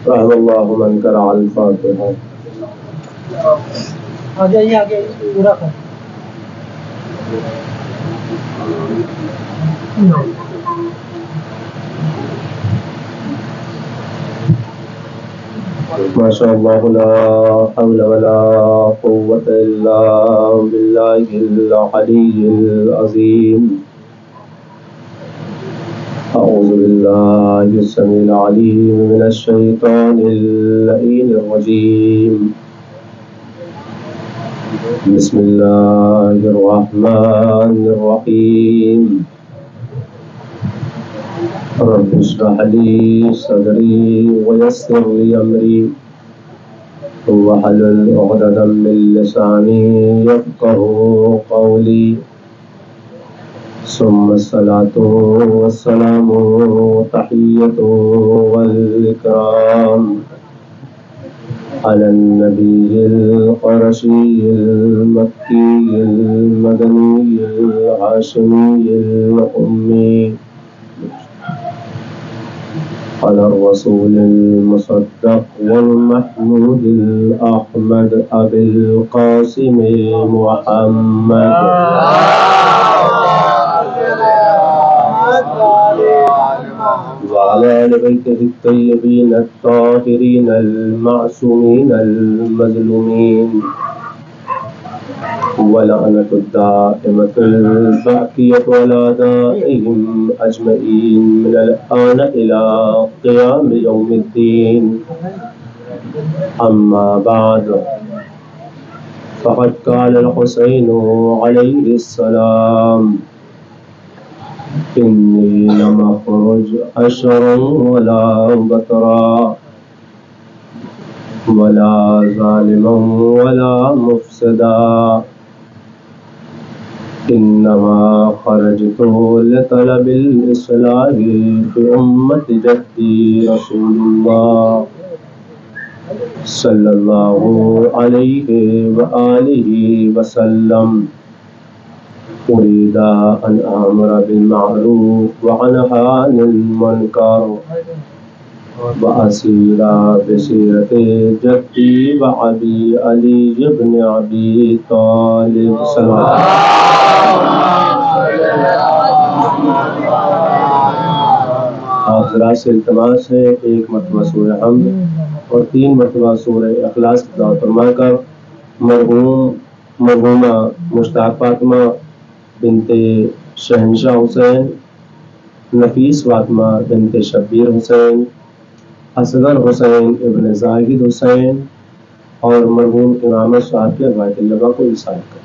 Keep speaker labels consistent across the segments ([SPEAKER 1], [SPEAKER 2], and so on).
[SPEAKER 1] رحم اللہ من قرأ الفاتحہ.
[SPEAKER 2] آگے پورا کر.
[SPEAKER 1] ما شاء اللہ لا حول ولا قوة الا باللہ العلی العظیم. اعوذ باللہ السمیع العلیم من الشیطان اللعین الرجیم. بسم اللہ الرحمن الرحیم. رب اشرح لي صدري ويسر لي أمري واحلل عقدة من لساني يفقهوا قولي. ثم الصلاة والسلام تحية والإكرام على النبي القرشي المكي المدني الهاشمي الأمي على الرسول المصدق والمحمود الأحمد أبي القاسم محمد وعلى آل بيته الطيبين الطاهرين المعصومين المظلومين ولعنة الدائمة الباقية على أعدائهم أجمعين من الآن إلى قيام يوم الدين. أما بعد فقد قال الحسين عليه السلام إني لم أخرج أشرا ولا بطرا ولا ظالما ولا مفسدا إنما خرجت لطلب الإصلاح في أمة جدي رسول الله صلى الله عليه وآله وسلم. أريد أن أمر بالمعروف وأنهى عن المنكر وأسير بسيرة جدي وأبي علي بن أبي طالب صلى الله عليه وسلم. حضرات سے التماس ہے ایک مرتبہ سورہ حمد اور 3 مرتبہ سورہ اخلاص کی تلاوت فرما کر مرحومہ مشتاق فاطمہ بنت شہنشاہ حسین، نفیس فاطمہ بنت شبیر حسین، اصغر حسین ابن زاہد حسین اور مرحوم امام صاحب کے روایت اللبا کو احسان کر.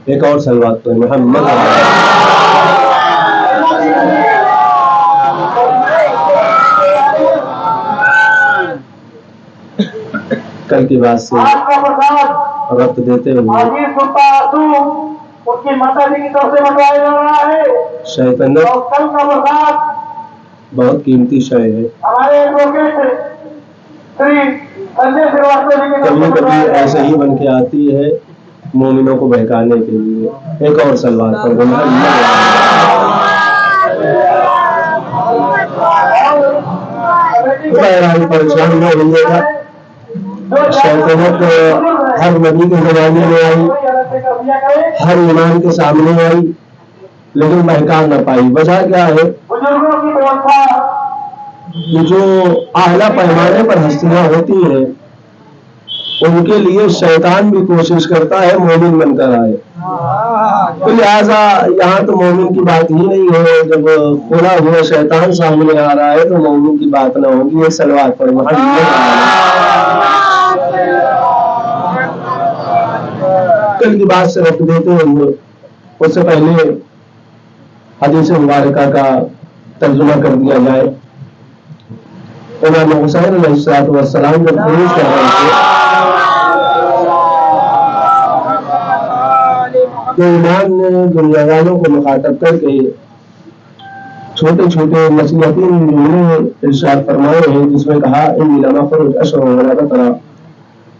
[SPEAKER 1] ایک اور سلوات تو محمد کل کی بات سے ربط دیتے ہوئے شیطان بہت قیمتی شے ہے. کبھی کبھی ایسے ہی بن کے آتی ہے مومنوں کو بہکانے کے لیے. ایک اور سلوات پر پریشان نہ ہوئے گا. شیطانت ہر نبی کے زمانے میں آئی، ہر ایمان کے سامنے آئی، لیکن بہکا نہ پائی. وجہ کیا ہے؟ جو اعلیٰ پیمانے پر ہستیاں ہوتی ہیں ان کے لیے شیطان بھی کوشش کرتا ہے مومن بن کر آئے، تو لہٰذا یہاں تو مومن کی بات ہی نہیں ہے. جب کھلا ہوا شیطان سامنے آ رہا ہے تو مومن کی بات نہ ہوگی. یہ صلوات پڑھ کل کی بات سے رکھ دیتے ہیں. اس سے پہلے حدیث مبارکہ کا ترجمہ کر دیا جائے. امام حسین علیہ السلام جب خروج کر رہے تھے تو امام نے دنیا والوں کو مخاطب کر کے چھوٹے چھوٹے نصیحتی جملے ارشاد فرمائے ہیں، جس میں کہا انی لما خرج اشر ولا بطرا،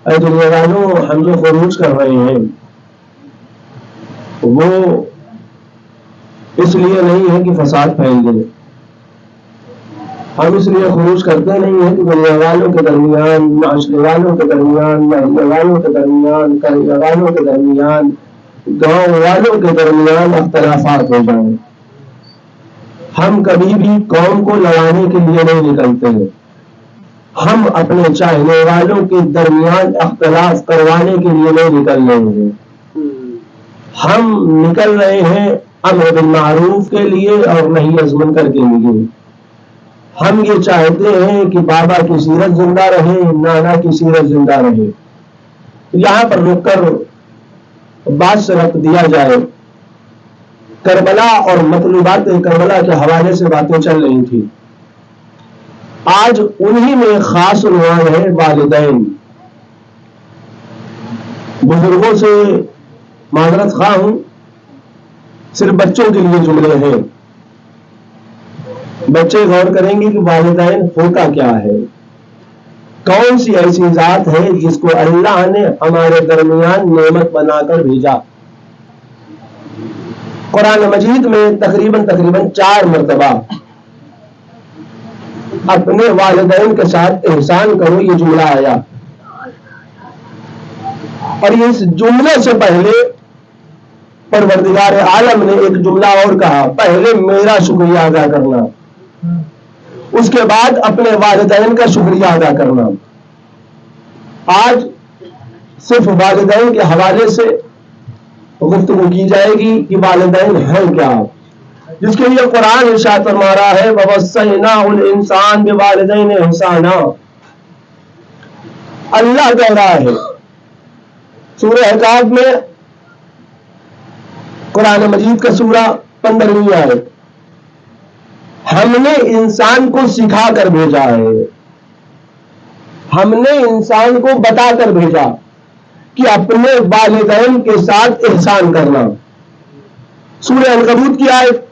[SPEAKER 1] اے دنیا والوں ہم جو خروج کر رہے ہیں وہ اس لیے نہیں ہے کہ فساد پھیل جائے. ہم اس لیے خروج کرتے نہیں ہیں کہ دنیا والوں کے درمیان، معاشرے والوں کے درمیان، محلے والوں کے درمیان، قریہ والوں کے درمیان، گاؤں والوں کے درمیان اختلافات ہو جائیں. ہم کبھی بھی قوم کو لڑانے کے لیے نہیں نکلتے ہیں. ہم اپنے چاہنے والوں کے درمیان اختلاف کروانے کے لیے نہیں نکل رہے ہیں. ہم نکل رہے ہیں امر بالمعروف کے لیے اور نہی عن المنکر کے لیے. ہم یہ چاہتے ہیں کہ بابا کی سیرت زندہ رہے، نانا کی سیرت زندہ رہے. یہاں پر رک کر بات سے رکھ دیا جائے. کربلا اور مطلوبات کربلا کے حوالے سے باتیں چل رہی تھی. آج انہی میں خاص عنوان ہے والدین. بزرگوں سے معذرت خواہ ہوں، صرف بچوں کے لیے جملے ہیں. بچے غور کریں گے کہ والدین ہوتا کیا ہے. کون سی ایسی ذات ہے جس کو اللہ نے ہمارے درمیان نعمت بنا کر بھیجا. قرآن مجید میں تقریباً 4 مرتبہ اپنے والدین کے ساتھ احسان کرو یہ جملہ آیا. اور اس جملے سے پہلے پروردگار عالم نے ایک جملہ اور کہا، پہلے میرا شکریہ ادا کرنا، اس کے بعد اپنے والدین کا شکریہ ادا کرنا. آج صرف والدین کے حوالے سے گفتگو کی جائے گی کہ والدین ہیں کیا، جس کے لیے قرآن ارشاد فرما رہا ہے وَوَصَّيْنَا الْإِنسَانَ بِوَالِدَيْنِ إِحْسَانًا. اللہ کہہ رہا ہے سورہ احقاف میں، قرآن مجید کا سورہ 15ویں آیت، ہم نے انسان کو سکھا کر بھیجا ہے، ہم نے انسان کو بتا کر بھیجا کہ اپنے والدین کے ساتھ احسان کرنا. سورہ عنکبوت کی آیت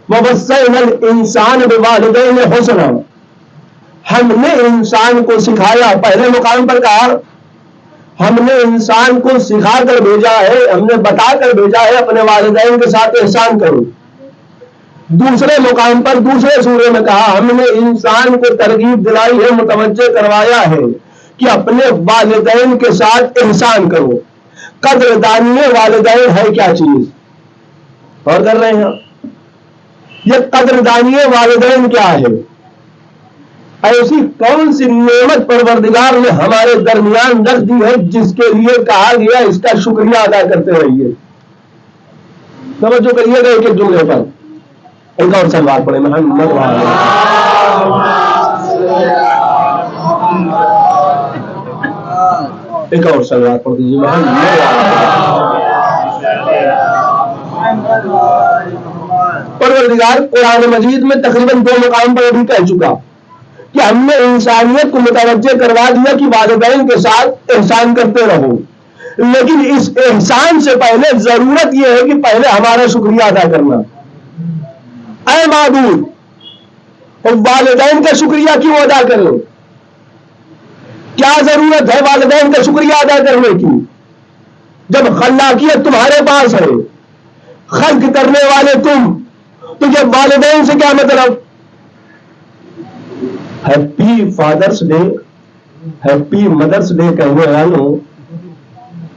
[SPEAKER 1] وَوَصَّيْنَا الْإِنسَانَ بِوَالِدَيْهِ حُسْنًا، ہم نے انسان کو سکھایا. پہلے مقام پر کہا ہم نے انسان کو سکھا کر بھیجا ہے، ہم نے بتا کر بھیجا ہے اپنے والدین کے ساتھ احسان کرو. دوسرے مقام پر دوسرے سورے میں کہا ہم نے انسان کو ترغیب دلائی ہے، متوجہ کروایا ہے کہ اپنے والدین کے ساتھ احسان کرو. قدر دانی والدین ہے کیا چیز، اور کر رہے ہیں یہ قدر دانی والدین کیا ہے. ایسی کون سی نعمت پروردگار نے ہمارے درمیان رکھ دی ہے جس کے لیے کہا گیا اس کا شکریہ ادا کرتے رہیے. توجہ کریے گا ایک جملے پر. ایک اور سلوات پڑھیں محمد ایک اور سلوات پڑھ دیجیے پروردگار قرآن مجید میں تقریباً 2 مقام پر بھی کہہ چکا کہ ہم نے انسانیت کو متوجہ کروا دیا کہ والدین کے ساتھ احسان کرتے رہو. لیکن اس احسان سے پہلے ضرورت یہ ہے کہ پہلے ہمارا شکریہ ادا کرنا. اے معبود والدین کا شکریہ کیوں ادا کرو؟ کیا ضرورت ہے والدین کا شکریہ ادا کرنے کی جب خلاقیت تمہارے پاس ہے، خلق کرنے والے تم، تو یہ والدین سے کیا مطلب؟ ہیپی فادرس ڈے، ہیپی مدرس ڈے کہنے والوں،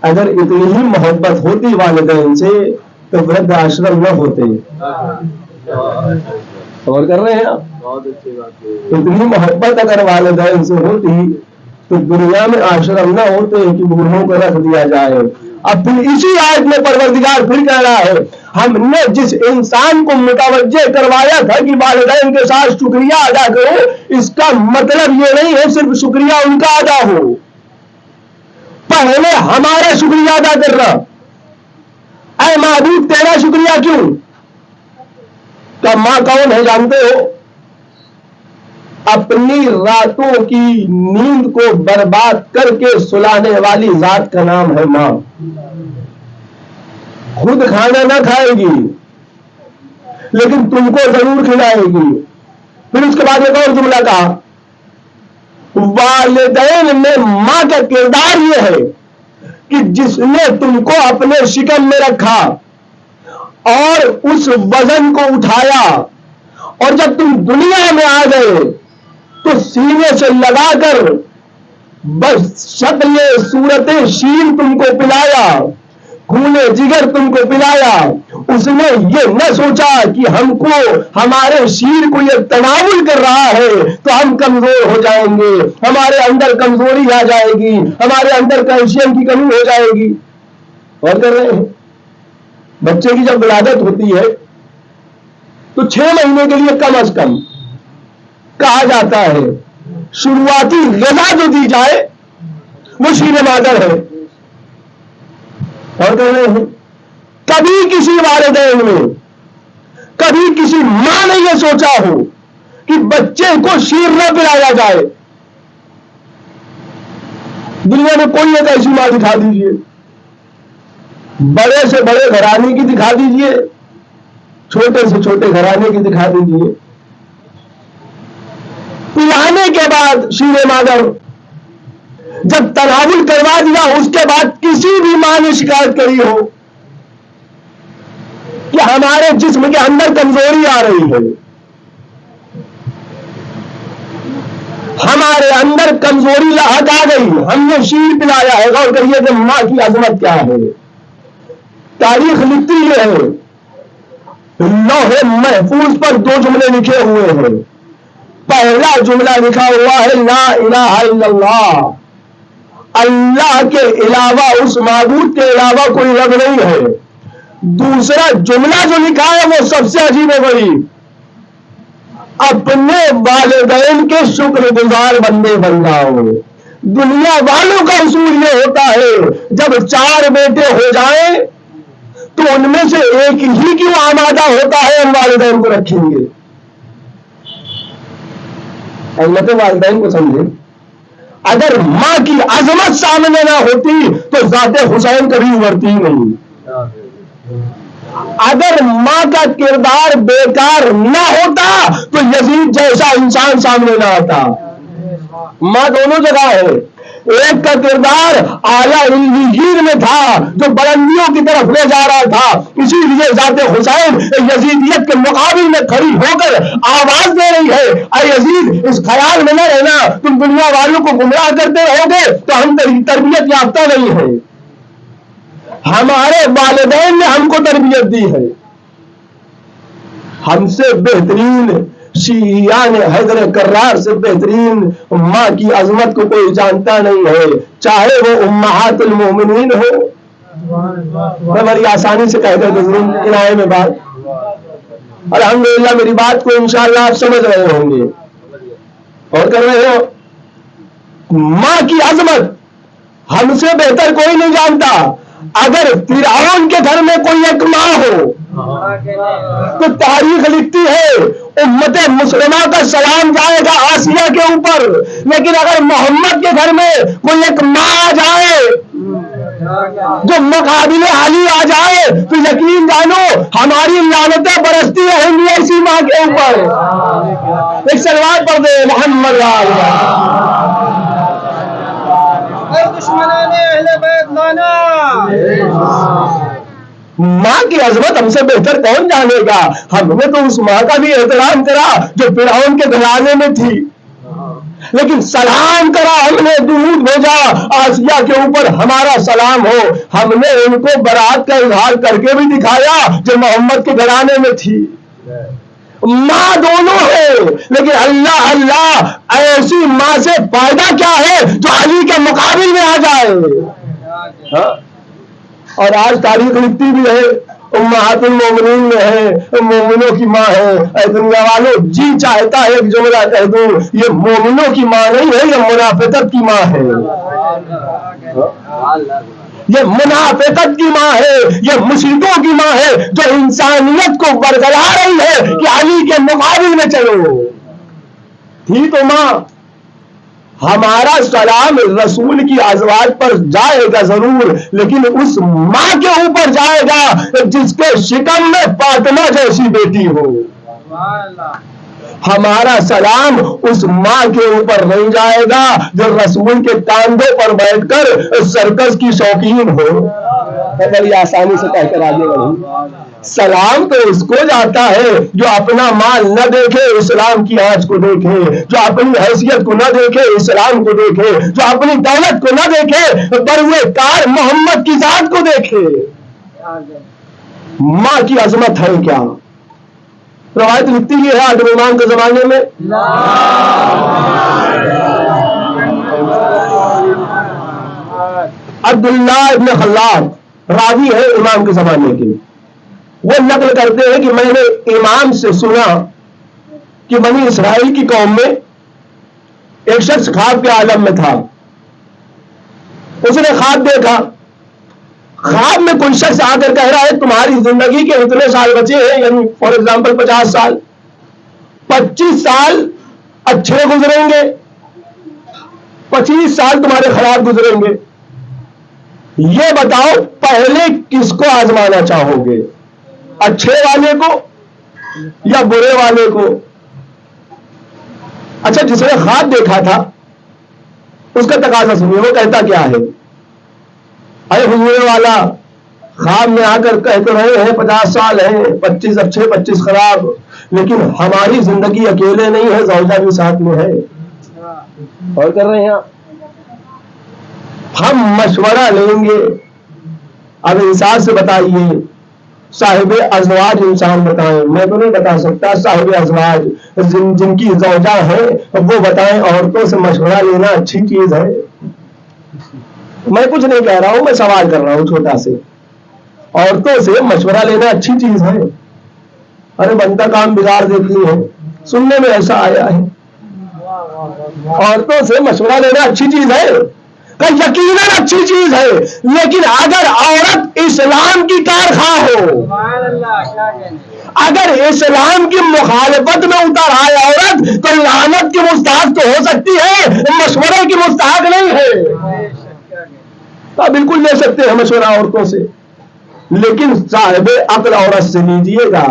[SPEAKER 1] اگر اتنی ہی محبت ہوتی والدین سے تو ورد آشرم نہ ہوتے. اور کر رہے ہیں بہت اچھی بات ہے. اتنی محبت اگر والدین سے ہوتی تو دنیا میں آشرم نہ ہوتے کہ بوڑھوں کو رکھ دیا جائے اب پھر اسی آیت میں پروردگار پھر کہہ رہا ہے ہم نے جس انسان کو متوجہ کروایا تھا کہ والدین کے ساتھ شکریہ ادا کرو، اس کا مطلب یہ نہیں ہے صرف شکریہ ان کا ادا ہو، پہلے ہمارا شکریہ ادا کرنا۔ اے معبود تیرا شکریہ کیوں؟ کہ ماں کون ہے جانتے ہو؟ اپنی راتوں کی نیند کو برباد کر کے سلانے والی ذات کا نام ہے ماں۔ خود کھانا نہ کھائے گی لیکن تم کو ضرور کھلائے گی۔ پھر اس کے بعد ایک اور جملہ کہا، والدین میں ماں کا کردار یہ ہے کہ جس نے تم کو اپنے شکم میں رکھا اور اس وزن کو اٹھایا، اور جب تم دنیا میں آ گئے تو سینے سے لگا کر بس شکل صورت شیر تم کو پلایا، خون جگر تم کو پلایا۔ اس نے یہ نہ سوچا کہ ہم کو ہمارے شیر کو یہ تناول کر رہا ہے تو ہم کمزور ہو جائیں گے، ہمارے اندر کمزوری آ جائے گی، ہمارے اندر کیلشیم کی کمی ہو جائے گی۔ اور کر رہے ہیں بچے کی جب ولادت ہوتی ہے تو 6 مہینے کے لیے کم از کم کہا جاتا ہے شروعاتی غذا جو دی جائے وہ شیر مادر ہے۔ اور کر رہے ہیں کبھی کسی والدین میں، کبھی کسی ماں نے یہ سوچا ہو کہ بچے کو شیر نہ پلایا جائے؟ دنیا میں کوئی ایک ایسی ماں دکھا دیجئے، بڑے سے بڑے گھرانے کی دکھا دیجئے، چھوٹے سے چھوٹے گھرانے کی دکھا دیجئے، پلانے کے بعد شیر مادر، جب تناول کروا دیا اس کے بعد کسی بھی ماں نے شکایت کری ہو کہ ہمارے جسم کے اندر کمزوری آ رہی ہے، ہمارے اندر کمزوری لاحق آ گئی، ہم نے شیر پلایا ہے؟ غور کریے کہ ماں کی عظمت کیا ہے۔ تاریخ لکھتی ہے، لوح محفوظ پر 2 جملے لکھے ہوئے ہیں۔ پہلا جملہ لکھا ہوا ہے لا الہ الا اللہ، اللہ کے علاوہ، اس معبود کے علاوہ کوئی رب نہیں ہے۔ دوسرا جملہ جو لکھا ہے وہ سب سے عجیب و غریب، اپنے والدین کے شکر گزار بندے بن جاؤ۔ دنیا والوں کا اصول یہ ہوتا ہے جب 4 بیٹے ہو جائیں تو ان میں سے ایک ہی کیوں آمادہ ہوتا ہے ہم والدین کو رکھیں گے۔ عظمت والدین کو سمجھیں، اگر ماں کی عظمت سامنے نہ ہوتی تو ذات حسین کبھی ابھرتی نہیں۔ اگر ماں کا کردار بیکار نہ ہوتا تو یزید جیسا انسان سامنے نہ آتا۔ ماں دونوں جگہ ہے، ایک کا کردار اعلیٰ علیین میں تھا جو بلندیوں کی طرف لے جا رہا تھا، اسی لیے ذات حسین یزیدیت کے مقابل میں کھڑی ہو کر آواز دے رہی ہے، اے یزید اس خیال میں نہ رہنا تم دنیا والوں کو گمراہ کرتے رہو گے تو ہم تربیت یافتہ نہیں ہے، ہمارے والدین نے ہم کو تربیت دی ہے۔ ہم سے بہترین شیعیان حیدر کرار سے بہترین ماں کی عظمت کو کوئی جانتا نہیں ہے، چاہے وہ امہات المومنین ہو۔ میں بڑی آسانی سے کہہ دیتا ہوں کنارے میں بات، الحمدللہ میری بات کو انشاءاللہ آپ سمجھ رہے ہوں گے اور کر رہے ہو۔ ماں کی عظمت ہم سے بہتر کوئی نہیں جانتا۔ اگر فرعون کے گھر میں کوئی ایک ماں ہو تو تاریخ لکھتی ہے امت مسلمہ کا سلام جائے گا آسیہ کے اوپر، لیکن اگر محمد کے گھر میں کوئی ایک ماں آ جائے جو مقابل علی آ جائے تو یقین جانو ہماری لعنتیں برستی رہیں گی ایسی ماں کے اوپر۔ ایک صلوات پڑھ دے محمد
[SPEAKER 2] دشمنان اہل بیت لانا۔
[SPEAKER 1] ماں کی عظمت ہم سے بہتر کون جانے گا؟ ہم نے تو اس ماں کا بھی احترام کرا جو فرعون کے گھرانے میں تھی، لیکن سلام کرا ہم نے، درود بھیجا آسیہ کے اوپر ہمارا سلام ہو۔ ہم نے ان کو برات کا اظہار کر کے بھی دکھایا جو محمد کے گھرانے میں تھی۔ ماں دونوں ہے، لیکن اللہ ایسی ماں سے فائدہ کیا ہے جو علی کے مقابل میں آ جائے؟ اور آج تاریخ لکھتی بھی ہے امہات المومنین میں ہے، مومنوں کی ماں ہے۔ اے دنیا والوں، جی چاہتا ہے ایک جملہ کہہ دوں، یہ مومنوں کی ماں نہیں ہے، یہ منافقت کی ماں ہے، یہ منافقت کی ماں ہے، یہ مشرکوں کی ماں ہے جو انسانیت کو برگلا رہی ہے کہ علی کے مقابل میں چلو۔ تھی تو ماں، ہمارا سلام رسول کی ازواج پر جائے گا ضرور، لیکن اس ماں کے اوپر جائے گا جس کے شکم میں فاطمہ جیسی بیٹی ہو۔ ہمارا سلام اس ماں کے اوپر نہیں جائے گا جو رسول کے کاندھوں پر بیٹھ کر سرکس کی شوقین ہو۔ بڑی آسانی سے کہہ کر آگے بڑھوں، سلام تو اس کو جاتا ہے جو اپنا مال نہ دیکھے، اسلام کی آنچ کو دیکھے، جو اپنی حیثیت کو نہ دیکھے، اسلام کو دیکھے، جو اپنی دولت کو نہ دیکھے، بروئے کار محمد کی ذات کو دیکھے۔ ماں کی عظمت ہے کیا؟ روایت لکھتی ہے آدم امام کے زمانے میں عبداللہ ابن خلاد راوی ہے امام کے زمانے کے، وہ نقل کرتے ہیں کہ میں نے امام سے سنا کہ بنی اسرائیل کی قوم میں ایک شخص خواب کے عالم میں تھا، اس نے خواب دیکھا، خواب میں کوئی شخص آ کر کہہ رہا ہے تمہاری زندگی کے اتنے سال بچے ہیں، یعنی فار ایگزامپل 50 سال، 25 سال اچھے گزریں گے، 25 سال تمہارے خراب گزریں گے، یہ بتاؤ پہلے کس کو آزمانا چاہو گے، اچھے والے کو یا برے والے کو؟ اچھا، جس نے خواب دیکھا تھا اس کا تقاضا سنیے، وہ کہتا کیا ہے؟ اے حضور والا، خواب میں آ کر کہہ تو رہے ہیں 50 سال ہیں، 25 اچھے 25 خراب، لیکن ہماری زندگی اکیلے نہیں ہے، زوجہ بھی ساتھ میں ہے، اور کر رہے ہیں ہم مشورہ لیں گے۔ اب انسان سے بتائیے، صاحب ازواج انسان بتائیں، میں تو نہیں بتا سکتا، صاحب ازواج جن کی زوجہ ہے وہ بتائیں، عورتوں سے مشورہ لینا اچھی چیز ہے؟ میں کچھ نہیں کہہ رہا ہوں، میں سوال کر رہا ہوں چھوٹا سے، عورتوں سے مشورہ لینا اچھی چیز ہے؟ ارے بندہ کام بگاڑ دیتی ہے، سننے میں ایسا آیا ہے، عورتوں سے مشورہ لینا اچھی چیز ہے؟ یقیناً اچھی چیز ہے، لیکن اگر عورت اسلام کی کارخواہ ہو، اگر اسلام کی مخالفت میں اتر آئے عورت، تو لعنت کی مستحق تو ہو سکتی ہے، مشورے کی مستحق نہیں ہے۔ بالکل لے سکتے ہیں مشورہ عورتوں سے، لیکن صاحب عقل عورت سے لیجیے گا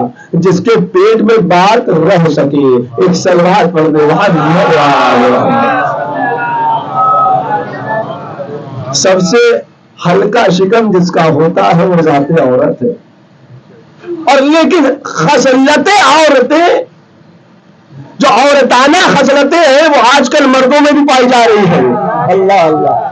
[SPEAKER 1] جس کے پیٹ میں بات رہ سکے، ایک سلوات پڑھ دے سب سے ہلکا شکم جس کا ہوتا ہے وہ ذات عورت ہے، اور لیکن خصلتیں عورتیں جو عورتانہ خصلتیں ہیں وہ آج کل مردوں میں بھی پائی جا رہی ہیں۔ اللہ اللہ،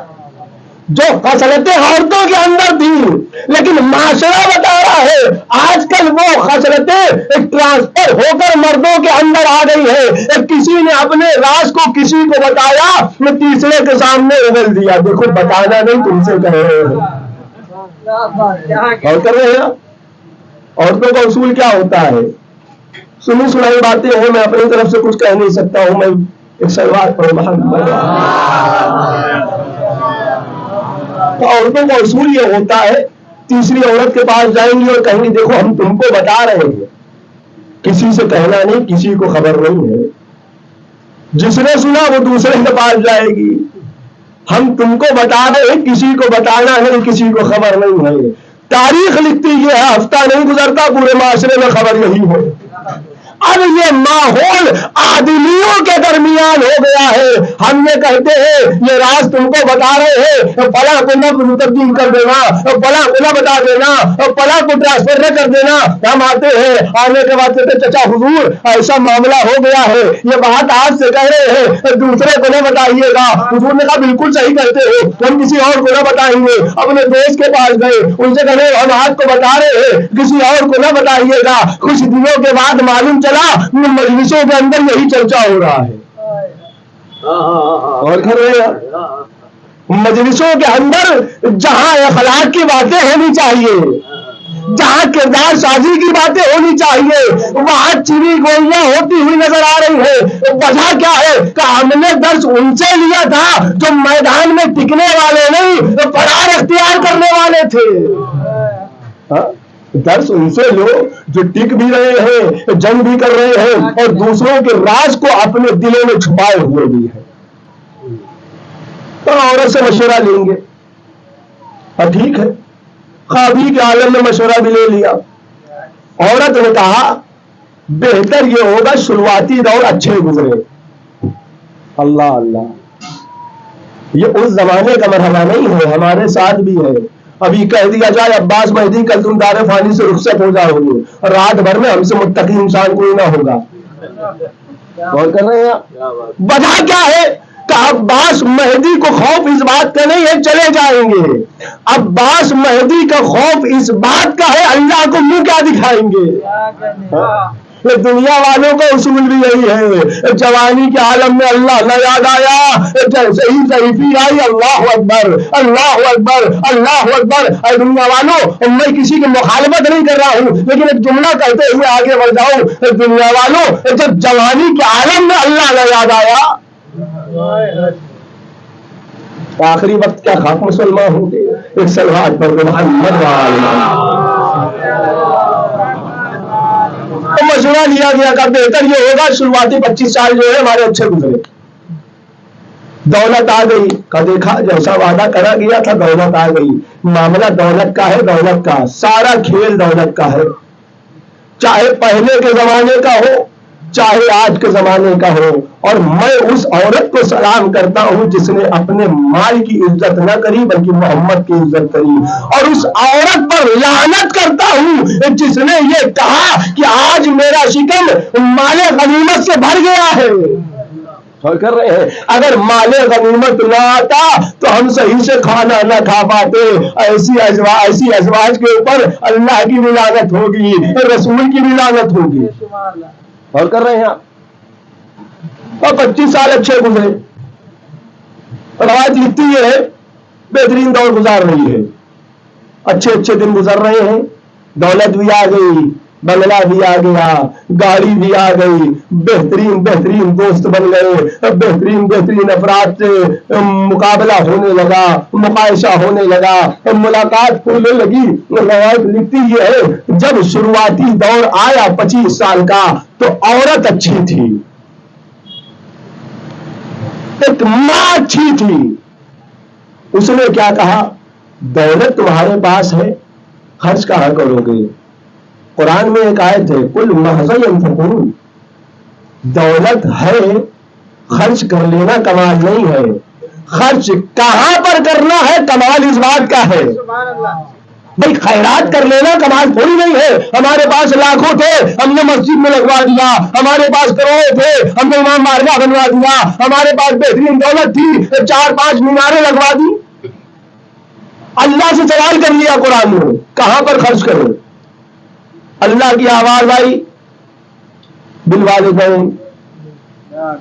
[SPEAKER 1] جو خصلتیں عورتوں کے اندر تھی لیکن معاشرہ بتا رہا ہے آج کل وہ خصلتیں ٹرانسفر ہو کر مردوں کے اندر آ گئی ہے۔ کسی نے اپنے راز کو کسی کو بتایا، میں تیسرے کے سامنے اگل دیا، دیکھو بتانا نہیں تم سے کہہ رہے ہیں، اور کر رہے ہیں۔ عورتوں کا اصول کیا ہوتا ہے؟ سنی سنائی باتیں ہیں، میں اپنی طرف سے کچھ کہہ نہیں سکتا ہوں، میں ایک سلوات پڑھ محمد۔ تو عورتوں کا اصول یہ ہوتا ہے، تیسری عورت کے پاس جائیں گی اور کہیں گی دیکھو ہم تم کو بتا رہے ہیں، کسی سے کہنا نہیں، کسی کو خبر نہیں ہے، جس نے سنا وہ دوسرے کے پاس جائے گی، ہم تم کو بتا رہے ہیں، کسی کو بتانا نہیں، کسی کو خبر نہیں ہے۔ تاریخ لکھتی یہ ہے، ہفتہ نہیں گزرتا پورے معاشرے میں خبر یہی ہے۔ اب یہ ماحول آدمیوں کے درمیان ہو گیا ہے، ہم یہ کہتے ہیں یہ راز تم کو بتا رہے ہیں، فلاں کو نہ تبدیل کر دینا، فلاں کو نہ بتا دینا، فلاں کو ٹرانسفر نہ کر دینا۔ ہم آتے ہیں، آنے کے بعد کہتے چچا حضور ایسا معاملہ ہو گیا ہے، یہ بات آج سے کہہ رہے ہیں، دوسرے کو نہ بتائیے گا۔ حضور نے کہا بالکل صحیح کہتے ہو، ہم کسی اور کو نہ بتائیں گے۔ اپنے دوست کے پاس گئے، ان سے کہے ہم آج کو بتا رہے ہیں، کسی اور کو نہ بتائیے گا۔ کچھ دنوں کے بعد معلوم چلا مجلسوں کے اندر یہی چرچا ہو رہا ہے، اور کر رہے ہیں۔ مجلسوں کے اندر جہاں اخلاق کی باتیں ہونی چاہیے، جہاں کردار سازی کی باتیں ہونی چاہیے، وہاں چری گولیاں ہوتی ہوئی نظر آ رہی ہے۔ وجہ کیا ہے کہ ہم نے درس ان سے لیا تھا جو میدان میں ٹکنے والے نہیں، فرار اختیار کرنے والے تھے۔ درس ان سے لو جو ٹک بھی رہے ہیں، جنگ بھی کر رہے ہیں، اور دوسروں کے راز کو اپنے دلوں میں چھپائے ہوئے بھی ہیں۔ تو عورت سے مشورہ لیں گے، اور ٹھیک ہے، خوابی کے عالم میں مشورہ بھی لے لیا۔ عورت نے کہا بہتر یہ ہوگا شروعاتی دور اچھے گزرے۔ اللہ اللہ، یہ اس زمانے کا مرحلہ نہیں ہے، ہمارے ساتھ بھی ہے۔ ابھی کہہ دیا جائے عباس مہدی کل تم دار فانی سے رخصت ہو جاؤ گے، رات بھر میں ہم سے متقی انسان کوئی نہ ہوگا۔ غور کر رہے ہیں؟ وجہ کیا ہے کہ عباس مہدی کو خوف اس بات کا نہیں ہے چلے جائیں گے، عباس مہدی کا خوف اس بات کا ہے اللہ کو منہ کیا دکھائیں گے۔ دنیا والوں کا اصول بھی یہی ہے، جوانی کے عالم میں اللہ نہ یاد آیا، جیسے ہی ضعیفی آئی اللہ اکبر اللہ اکبر اللہ اکبر۔ اے دنیا والوں، میں کسی کی مخالفت نہیں کر رہا ہوں، لیکن ایک جملہ کہتے ہوئے آگے بڑھ جاؤں۔ دنیا والوں، جب جوانی کے عالم میں اللہ نہ یاد آیا، آخری وقت کیا خاک مسلمان ہوں گے؟ ایک سلوات پر محمد مشورہ لیا گیا کہ بہتر یہ ہوگا شروعاتی 25 سال جو ہے ہمارے اچھے گزرے۔ دولت آ گئی کا دیکھا جیسا وعدہ کرا گیا تھا، دولت آ گئی۔ معاملہ دولت کا ہے، دولت کا سارا کھیل دولت کا ہے، چاہے پہلے کے زمانے کا ہو چاہے آج کے زمانے کا ہو۔ اور میں اس عورت کو سلام کرتا ہوں جس نے اپنے مال کی عزت نہ کری بلکہ محمد کی عزت کری، اور اس عورت پر لعنت کرتا ہوں جس نے یہ کہا کہ آج میرا شکم مال غنیمت سے بھر گیا ہے۔ کر رہے ہیں، اگر مال غنیمت نہ آتا تو ہم صحیح سے کھانا نہ کھا پاتے۔ ایسی ازواج کے اوپر اللہ کی بھی لعنت ہوگی، رسول کی بھی لعنت ہوگی۔ اور کر رہے ہیں، اور 25 سال اچھے گزرے۔ روایت لکھتی ہے بہترین دور گزار رہی ہے، اچھے اچھے دن گزر رہے ہیں، دولت بھی آ گئی، بنگلہ بھی آ گیا، گاڑی بھی آ گئی، بہترین بہترین دوست بن گئے، بہترین بہترین افراد سے مقابلہ ہونے لگا، مقایسہ ہونے لگا، ملاقات ہونے لگی۔ روایت لکھتی ہے جب شروعاتی دور آیا 25 سال کا تو عورت اچھی تھی، ایک ماں اچھی تھی۔ اس نے کیا کہا؟ دولت تمہارے پاس ہے، خرچ کہاں کرو گے؟ قرآن میں ایک آیت ہے کل محض ينفقون، دولت ہے خرچ کر لینا کمال نہیں ہے، خرچ کہاں پر کرنا ہے کمال اس بات کا ہے۔ بھائی خیرات کر لینا کمال تھوڑی نہیں ہے، ہمارے پاس لاکھوں تھے ہم نے مسجد میں لگوا دیا، ہمارے پاس کروڑوں تھے ہم نے امام مارگاہ بنوا دیا، ہمارے پاس بہترین دولت تھی 4-5 میناریں لگوا دی۔ اللہ سے سوال کر لیا قرآن میں کہاں پر خرچ کرو؟ اللہ کی آواز آئی بالوالدین،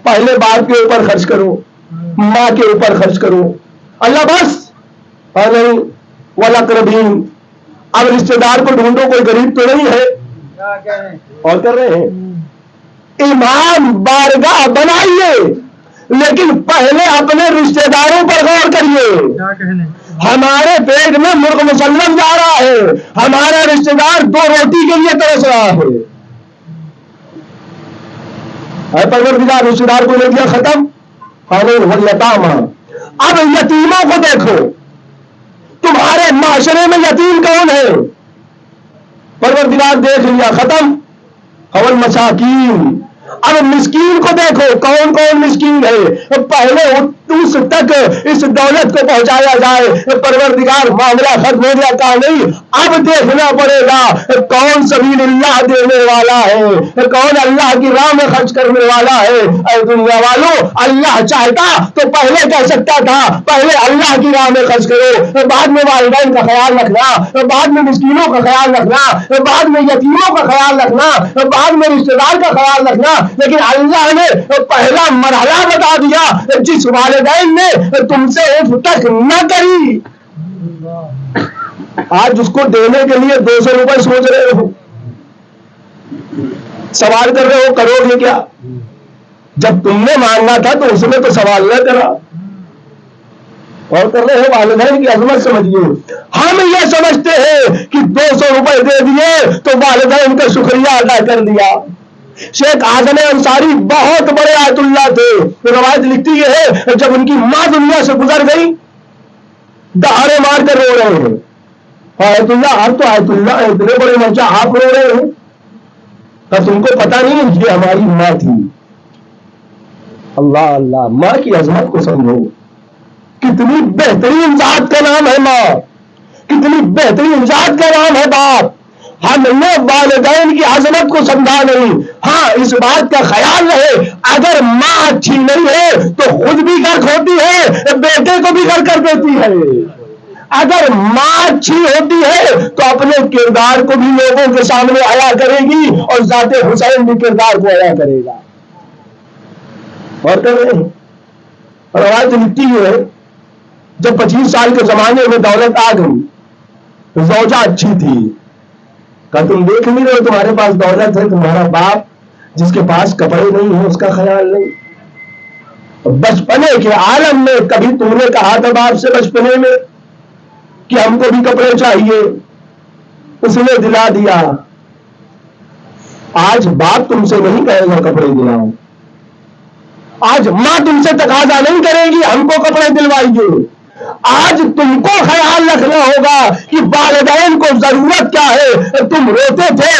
[SPEAKER 1] پہلے باپ کے اوپر خرچ کرو، ماں کے اوپر خرچ کرو۔ اللہ بس اور نہیں والاقربین، اب رشتے دار کو ڈھونڈو، کوئی غریب تو نہیں ہے۔ اور کر رہے ہیں امام بارگاہ بنائیے لیکن پہلے اپنے رشتے داروں پر غور کریے۔ ہمارے پیٹ میں مرغ مسلم جا رہا ہے، ہمارا رشتے دار 2 روٹی کے لیے ترس رہا ہے۔ پروردگار رشتے دار کو لے دیا ختم، قانون والیتامی۔ اب یتیموں کو دیکھو، تمہارے معاشرے میں یتیم کون ہے؟ پروردگار دیکھ لیا ختم، اول مساکین۔ اب مسکین کو دیکھو کون کون مسکین ہے، پہلے اس تک اس دولت کو پہنچایا جائے، پروردگار معاملہ ختم ہو گیا، کہا نہیں اب دیکھنا پڑے گا کون سبیل اللہ دینے والا ہے، کون اللہ کی راہ میں خرچ کرنے والا ہے۔ اے دنیا والوں، اللہ چاہتا تو پہلے کہہ سکتا تھا پہلے اللہ کی راہ میں خرچ کرو، بعد میں والدین کا خیال رکھنا، بعد میں مسکینوں کا خیال رکھنا، بعد میں یتیموں کا خیال رکھنا، بعد میں رشتے دار کا خیال رکھنا۔
[SPEAKER 3] لیکن اللہ نے پہلا مرحلہ بتا دیا، جس والدین نے تم سے اف تک نہ کری، آج اس کو دینے کے لیے 200 روپئے سوچ رہے ہو، سوال کر رہے ہو کرو گے کیا؟ جب تم نے مانگنا تھا تو اس نے تو سوال نہ کرا، اور کر رہے ہو والدین کی عظمت سمجھیے۔ ہم یہ سمجھتے ہیں کہ 200 روپئے دے دیے تو والدین کا شکریہ ادا کر دیا۔ شیخ اعظم انصاری بہت بڑے آیت اللہ تھے، روایت لکھتی ہے جب ان کی ماں دنیا سے گزر گئی دہاڑے مار کر رو رہے ہیں، آیت اللہ آپ تو آیت اللہ اتنے بڑے مرجع آپ رو رہے ہیں، تم کو پتا نہیں یہ ہماری ماں تھی۔ اللہ اللہ، ماں کی عظمت کو سمجھو، کتنی بہترین ذات کا نام ہے ماں، کتنی بہترین ذات کا نام ہے باپ۔ ہم نے والدین کی عظمت کو سمجھا نہیں۔ ہاں اس بات کا خیال رہے اگر ماں اچھی نہیں ہے تو خود بھی غرق ہوتی ہے، بیٹے کو بھی غرق کر دیتی ہے۔ اگر ماں اچھی ہوتی ہے تو اپنے کردار کو بھی لوگوں کے سامنے عیاں کرے گی اور ذات حسین بھی کردار کو عیاں کرے گا۔ اور کر رہے ہیں روایت لکھتی ہے جب 25 سال کے زمانے میں دولت آ گئی، زوجہ اچھی تھی، کہا تم دیکھ نہیں رہے تمہارے پاس دولت ہے، تمہارا باپ جس کے پاس کپڑے نہیں ہیں اس کا خیال نہیں۔ بچپنے کے عالم میں کبھی تم نے کہا تھا باپ سے بچپنے میں کہ ہم کو بھی کپڑے چاہیے، اس نے دلا دیا۔ آج باپ تم سے نہیں کہے گا کپڑے دلاؤ، آج ماں تم سے تقاضا نہیں کرے گی ہم کو کپڑے دلوائیے۔ آج تم کو خیال رکھنا ہوگا کہ والدین کو ضرورت کیا ہے۔ تم روتے تھے،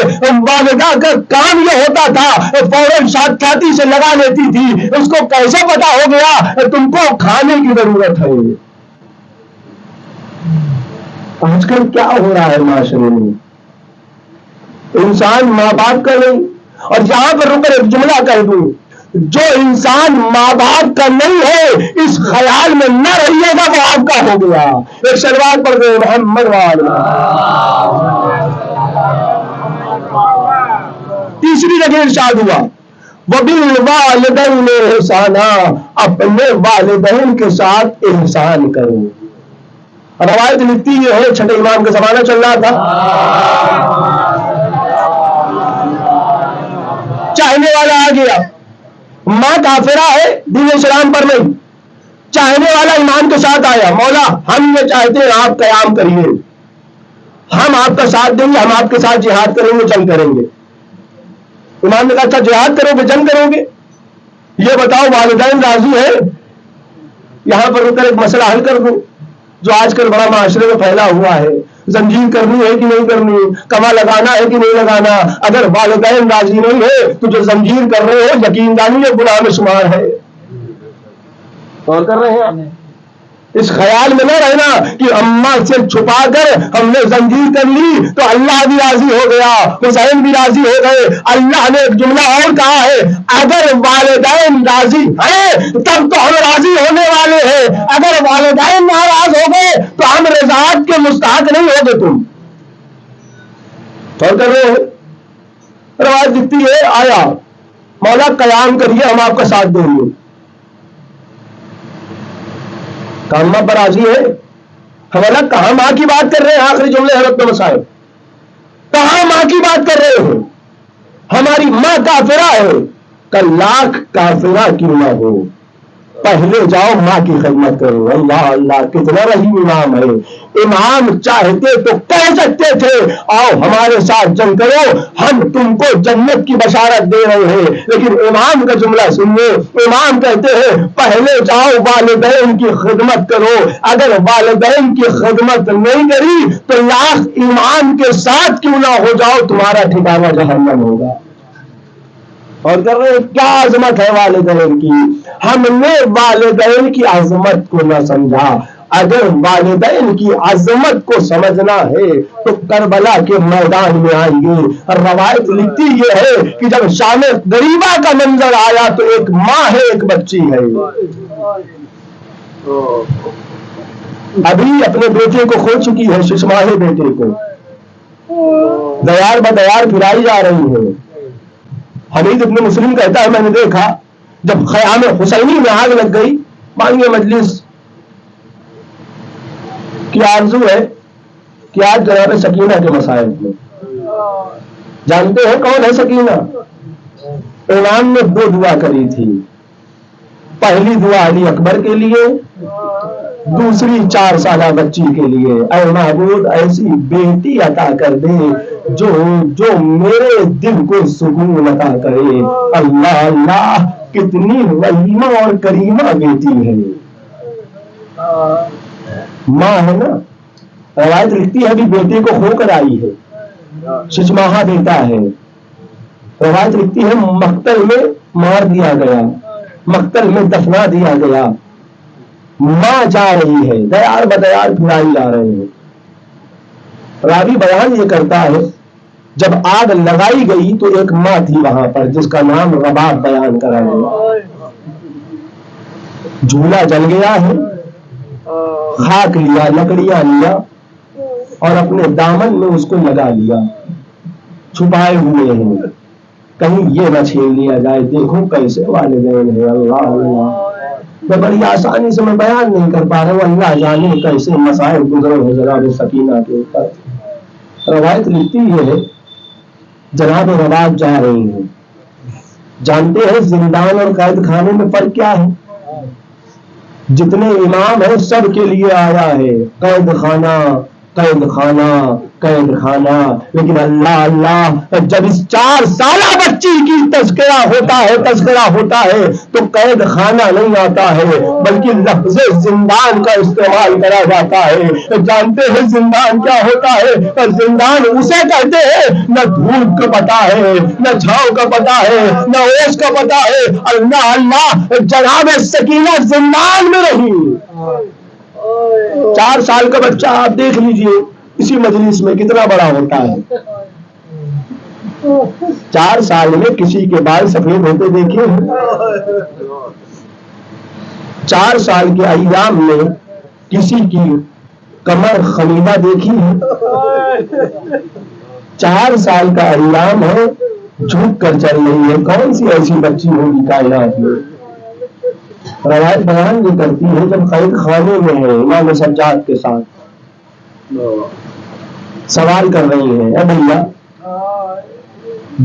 [SPEAKER 3] والدہ کا کام یہ ہوتا تھا فوراً ساتھی سے لگا لیتی تھی، اس کو کیسے پتا ہو گیا تم کو کھانے کی ضرورت ہے۔ آج کل کیا ہو رہا ہے معاشرے میں، انسان ماں باپ کا نہیں۔ اور یہاں پر رک کر ایک جملہ کہہ دوں، جو انسان ماں باپ کا نہیں ہے اس خیال میں نہ رہیے گا وہ آپ کا ہو گیا۔ ایک شروعات پڑھ گئے محمد والا۔ تیسری جگہ ارشاد ہوا وَبِالْوَالِدَيْنِ إِحْسَانًا، اپنے والدین کے ساتھ احسان کرو۔ روایت لکھتی ہے چھٹے امام کا زمانہ چل رہا تھا، چاہنے والا آ گیا، ماں کافرہ ہے دین اسلام پر نہیں، چاہنے والا ایمان کے ساتھ آیا، مولا ہم یہ چاہتے ہیں آپ قیام کریے، ہم آپ کا ساتھ دیں گے، ہم آپ کے ساتھ جہاد کریں گے، جنگ کریں گے۔ امام نے کہا اچھا جہاد کرو گے، جنگ کرو گے، یہ بتاؤ والدین راضی ہے؟ یہاں پر رک کر ایک مسئلہ حل کر دو جو آج کل بڑا معاشرے میں پھیلا ہوا ہے، زنجیر کرنی ہے کہ نہیں کرنی، کما لگانا ہے کہ نہیں لگانا۔ اگر والدین راضی نہیں ہے تو جو زنجیر کر رہے ہو یقین دانی یہ گناہ میں شمار ہے۔ اور کر رہے ہیں اس خیال میں نہ رہنا کہ اماں سے چھپا کر ہم نے زنجیر کر لی تو اللہ بھی راضی ہو گیا، حسین بھی راضی ہو گئے۔ اللہ نے ایک جملہ اور کہا ہے اگر والدین راضی ہیں تب تو ہم راضی ہونے والے ہیں، اگر والدین ناراض ہو گئے تو ہم رضاعت کے مستحق نہیں ہوگے تم۔ اور کر رہے ہیں روایت دکھتی ہے آیا مولا قیام کریے ہم آپ کا ساتھ دیں گے۔ کہاں پر راضی ہے؟ حوالہ کہاں ماں کی بات کر رہے ہیں؟ آخری جملے حضرت میں مسائل کہاں ماں کی بات کر رہے ہیں؟ ہماری ماں کافرہ ہے، کل لاکھ کافرہ کیوں نہ ہو پہلے جاؤ ماں کی خدمت کرو۔ اللہ اللہ کتنا رحیم امام ہے۔ امام چاہتے تو کہہ سکتے تھے آؤ ہمارے ساتھ جنگ کرو ہم تم کو جنت کی بشارت دے رہے ہیں، لیکن امام کا جملہ سنیے، امام کہتے ہیں پہلے جاؤ والدین کی خدمت کرو، اگر والدین کی خدمت نہیں کری تو لاکھ ایمان کے ساتھ کیوں نہ ہو جاؤ تمہارا ٹھکانہ جہنم ہوگا۔ اور کر رہے کیا عظمت ہے والدین کی، ہم نے والدین کی عظمت کو نہ سمجھا۔ اگر والدین کی عظمت کو سمجھنا ہے تو کربلا کے میدان میں آئیں گے۔ روایت لکھتی یہ ہے کہ جب شام غریبہ کا منظر آیا تو ایک ماں ہے ایک بچی ہے، ابھی اپنے بیٹے کو کھو چکی ہے، ششماہے بیٹے کو دیار بدیار پھرائی جا رہی ہے۔ حمید ابن مسلم کہتا ہے میں نے دیکھا جب خیام حسینی میں آگ لگ گئی، بانی مجلس کی آرزو ہے کہ آج جناب سکینہ کے مسائل میں جانتے ہیں کون ہے سکینہ؟ امام نے 2 دعا کری تھی، پہلی دعا علی اکبر کے لیے، دوسری 4 سالہ بچی کے لیے، اے معبود ایسی بیٹی عطا کر دے جو میرے دل کو سکون عطا کرے۔ اللہ اللہ کتنی رحیمہ اور کریمہ بیٹی ہے، ماں ہے نا، روایت لکھتی ہے ابھی بیٹے کو ہو کر آئی ہے، 6 ماہ بیٹا ہے، روایت لکھتی ہے مقتل میں مار دیا گیا، مقتل میں دفنا دیا گیا، ماں جا رہی ہے، دیار بدیار پھرائی جا رہے ہیں۔ راوی بیان یہ کرتا ہے جب آگ لگائی گئی تو ایک ماں تھی وہاں پر جس کا نام رباب بیان کرا گیا، جھولا جل گیا ہے، خاک لیا، لکڑیاں لیا اور اپنے دامن میں اس کو لگا لیا، چھپائے ہوئے ہیں کہیں یہ نہ چھین لیا جائے۔ دیکھو کیسے والدین ہے، اللہ اللہ، میں بڑی آسانی سے میں بیان نہیں کر پا رہا ہوں، اللہ جانے کیسے مسائل گزرے ہیں جناب سکینہ کے اوپر۔ روایت لکھتی ہے جناب رباب جا رہی ہیں، جانتے ہیں زندان اور قید خانے میں فرق کیا ہے؟ جتنے امام ہیں سب کے لیے آیا ہے قید خانہ قید خانہ قید خانہ، لیکن اللہ اللہ جب اس 4 سالہ بچی کی تذکرہ ہوتا ہے تو قید خانہ نہیں آتا ہے بلکہ لفظ زندان کا استعمال کرا جاتا ہے۔ جانتے ہیں زندان کیا ہوتا ہے؟ زندان اسے کہتے ہیں نہ دھوپ کا پتہ ہے، نہ چھاؤں کا پتہ ہے، نہ اوس کا پتہ ہے۔ اللہ اللہ جناب سکینہ زندان میں رہی، 4 سال کا بچہ آپ دیکھ لیجئے اسی مجلس میں کتنا بڑا ہوتا ہے، 4 سال میں کسی کے بال سفید ہوتے دیکھے، 4 سال کے ایام میں کسی کی کمر خمیدہ دیکھی ہے، 4 سال کا ایام ہے جھک کر چل رہی ہے، کون سی ایسی بچی ہوگی کائنات میں؟ روایت بیان یہ کرتی ہے جب قید خانے میں ہے امام سجاد کے ساتھ سوال کر رہی ہیں، اے بھیا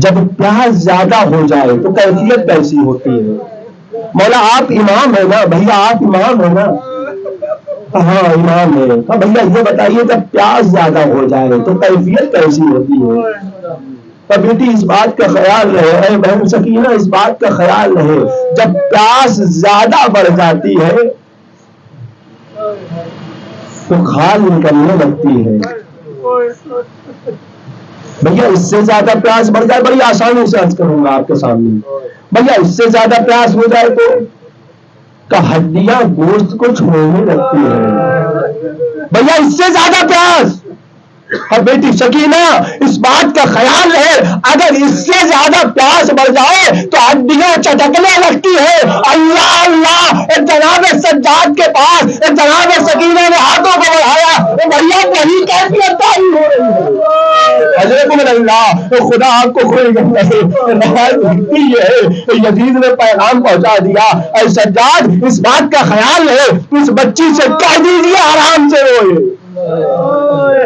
[SPEAKER 3] جب پیاس زیادہ ہو جائے تو کیفیت کیسی ہوتی ہے؟ مولا آپ امام ہے نا، بھیا آپ امام ہے نا؟ ہاں امام ہے۔ ہاں بھیا یہ بتائیے جب پیاس زیادہ ہو جائے تو کیفیت کیسی ہوتی ہے؟ بیٹی اس بات کا خیال رہے، اے بہن سکینہ اس بات کا خیال رہے جب پیاس زیادہ بڑھ جاتی ہے تو کھال نکلنے لگتی ہے۔ بھیا اس سے زیادہ پیاس بڑھ جائے، بڑی آسانی سے عرض کروں گا آپ کے سامنے، بھیا اس سے زیادہ پیاس ہو جائے تو ہڈیاں گوشت کو چھوڑنے لگتی ہے، بھیا اس سے زیادہ پیاس۔ اور بیٹی سکینہ اس بات کا خیال ہے اگر اس سے زیادہ پیاس بڑھ جائے تو ہڈیاں چٹکنے لگتی ہے۔ اللہ اللہ جناب سجاد کے پاس جناب سکینہ نے ہاتھوں کو بڑھایا، بھیا وہی کیفیت تاری ہو رہی ہے۔ حضرت اللہ خدا آپ کو کوئی لکھتی ہے یزید نے پیغام پہنچا دیا، اے سجاد اس بات کا خیال ہے اس بچی سے کہہ دیجیے آرام سے روئے،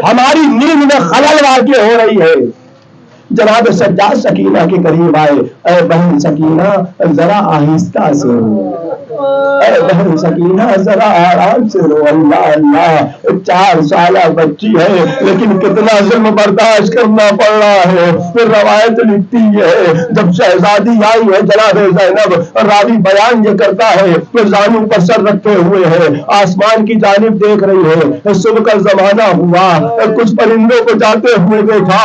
[SPEAKER 3] ہماری نیند میں خلل واقع ہو رہی ہے۔ جناب سجاد سکینہ کے قریب آئے، اے بہن سکینہ ذرا آہستہ سے رو، اے بہن سکینہ ذرا آرام سے رو، اللہ اللہ 4 سالہ بچی ہے لیکن کتنا ظلم برداشت کرنا پڑ رہا ہے۔ پھر روایت لکھتی ہے جب شہزادی آئی ہے جناب زینب، راوی بیان یہ کرتا ہے کہ زانو پر سر رکھے ہوئے ہے، آسمان کی جانب دیکھ رہی ہے، صبح کا زمانہ ہوا، کچھ پرندوں کو جاتے ہوئے دیکھا،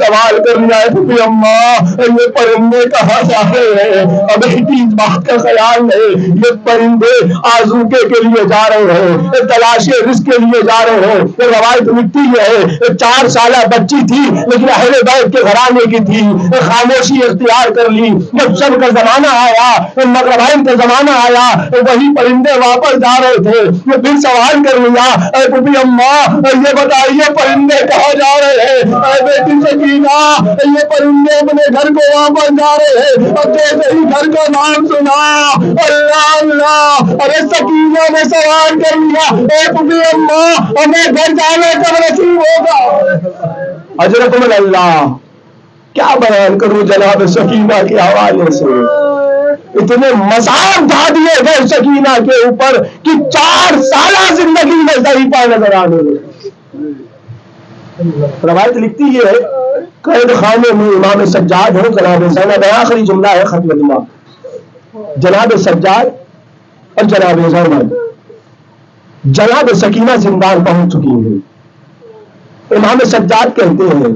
[SPEAKER 3] سوال کرنے آئے کہ اماں یہ پرندے کہاں جا رہے ہیں؟ اب اس بات کا خیال نہیں یہ پرندے آزوکے کے لیے جا رہے ہیں، تلاش رزق کے لیے جا رہے ہیں۔ روایت لکھتی ہے 4 سالہ بچی تھی لیکن اہل بیت کے گھرانے کی تھی، خاموشی اختیار کر لی۔ جب شب کا زمانہ آیا، مغربین کا زمانہ آیا، وہی پرندے واپس جا رہے تھے، یہ پھر سوال کر لیا، اے بوبی اماں یہ بتائیے پرندے کہاں جا رہے ہیں؟ اے بیٹی سکینہ یہ پرندے اپنے گھر کو واپس جا رہے ہیں، اور جیسے ہی گھر کا نام سنا، اللہ اللہ، ارے سکینہ نے سوال کر لیا، اے پھوپھی اماں ہمیں گھر جانا کب نصیب ہوگا؟ اجرکم اللہ، کیا بیان کروں جناب سکینہ کے حوالے سے، اتنے مزار ڈھا دیے گئے سکینہ کے اوپر کہ 4 سالہ زندگی میں ضعیفہ نظر آنے لگی۔ روایت لکھتی ہے قید خانے میں امام سجاد ہو جناب زینب، آخری جملہ ہے ختم دماغ، جناب سجاد اور جناب زینب، جناب سکینہ زندان پہنچ چکی ہے۔ امام سجاد کہتے ہیں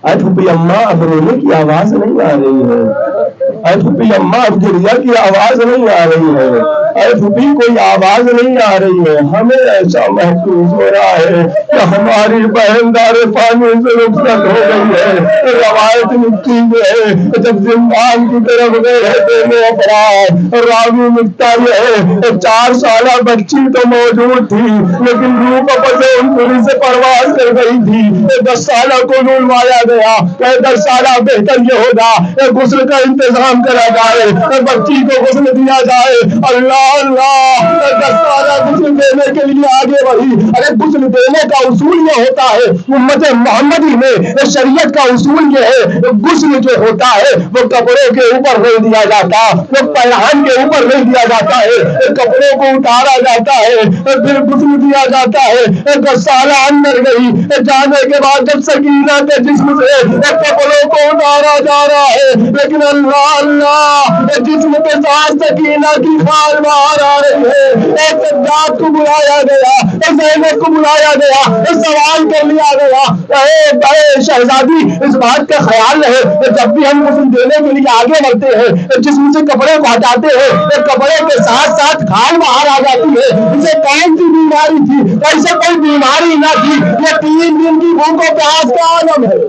[SPEAKER 3] اے پھوپھی اماں اب رونے کی آواز نہیں آ رہی ہے، اے پھوپھی اماں اب گریہ کی آواز نہیں آ رہی ہے، اے پھوپھی کوئی آواز نہیں آ رہی ہے، ہمیں ایسا محسوس ہو رہا ہے کہ ہماری بہن دار پانی سے رخصت ہو گئی ہے۔ روایت لکھتی ہے جب زندان کی طرف گئے دونوں افراد، راوی لکھتا ہے 4 سالہ بچی تو موجود تھی لیکن روح سے ان پوری سے پرواز کر گئی تھی۔ 10 سالہ کو ڈھونڈوایا گیا کہ 10 سالہ بہتر یہ ہوگا غسل کا انتظام کرا جائے، بچی کو غسل دیا جائے۔ اللہ اللہ، 10 سالہ غسل دینے کے لیے آگے بڑھی۔ ارے غسل دینے کا اصول یہ ہوتا ہے، امت محمدی میں شریعت کا اصول یہ ہے، غسل جو ہوتا ہے وہ کپڑوں کے اوپر نہیں دیا جاتا، وہ پہلان کے اوپر نہیں دیا جاتا ہے، کپڑوں کو اتارا جاتا ہے پھر غسل دیا جاتا ہے۔ 10 سالہ اندر گئی، جانے کے بعد جب سکینہ کے جسم سے کپڑوں کو اتارا جا رہا ہے، لیکن اللہ اللہ جسم کے ساتھ سکینہ کی خال باہر آ رہی ہے۔ ایک سجاد کو بلایا گیا، زینب کو بلایا گیا، سوال کر لیا گیا، اے شہزادی اس بات کا خیال رہے جب بھی ہم غسل دینے کے لیے آگے بڑھتے ہیں جسم سے کپڑے کو ہٹاتے ہیں کپڑے کے ساتھ ساتھ کھال باہر آ جاتی ہے، اسے کون سی بیماری تھی؟ ایسے کوئی بیماری نہ تھی، یہ 3 دن کی بھوک و پیاس کا عالم ہے۔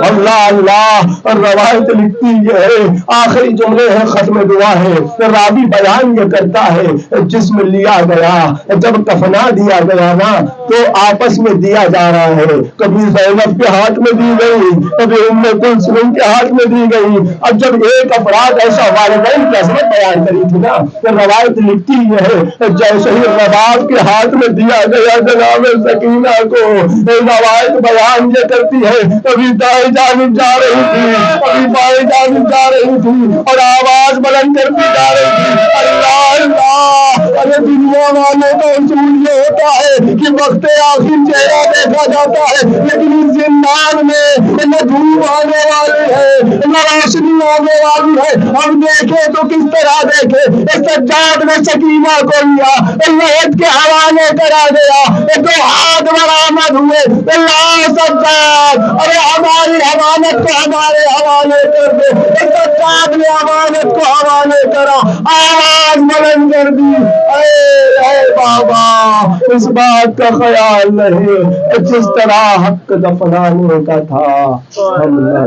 [SPEAKER 3] اللہ اللہ، روایت لکھتی ہے آخری جملے ہیں ختم دعا ہے، راوی بیان یہ کرتا ہے جسم لیا گیا، جب کفنا دیا گیا نا تو آپس میں دیا جا رہا ہے، کبھی زینب کے ہاتھ میں دی گئی، کبھی ام کلثوم کے ہاتھ میں دی گئی۔ اب جب ایک افراد ایسا والدین کی عظمت بیان کری تھی نا تو روایت لکھتی ہے جیسے ہی رباب کے ہاتھ میں دیا گیا جناب سکینہ کو، روایت بیان یہ کرتی ہے کبھی دائیں جانب جا رہی تھی، کبھی بائیں جانب جا رہی تھی اور آواز بلند کرتی جا رہی تھی، اللہ اللہ۔ ارے دنیا والوں کا اصول یہ ہوتا ہے کہ وقت آخر چہرہ دیکھا جاتا ہے، لیکن اس زندان میں نہ دھوپ آنے والی ہے نہ روشنی آنے والی ہے، ہم دیکھے تو کس طرح دیکھے۔ سجاد نے سکینہ کو لیا، لہد کے حوالے کرا دیا، 2 ہاتھ برآمد ہوئے، اللہ سجاد ارے ہماری امانت کو ہمارے حوالے کر دے۔ سجاد نے امانت کو حوالے کرا، آواز بلند کر دی، اے بابا اس بات کا خیال نہیں جس طرح حق دفنانے کا تھا ہم نہ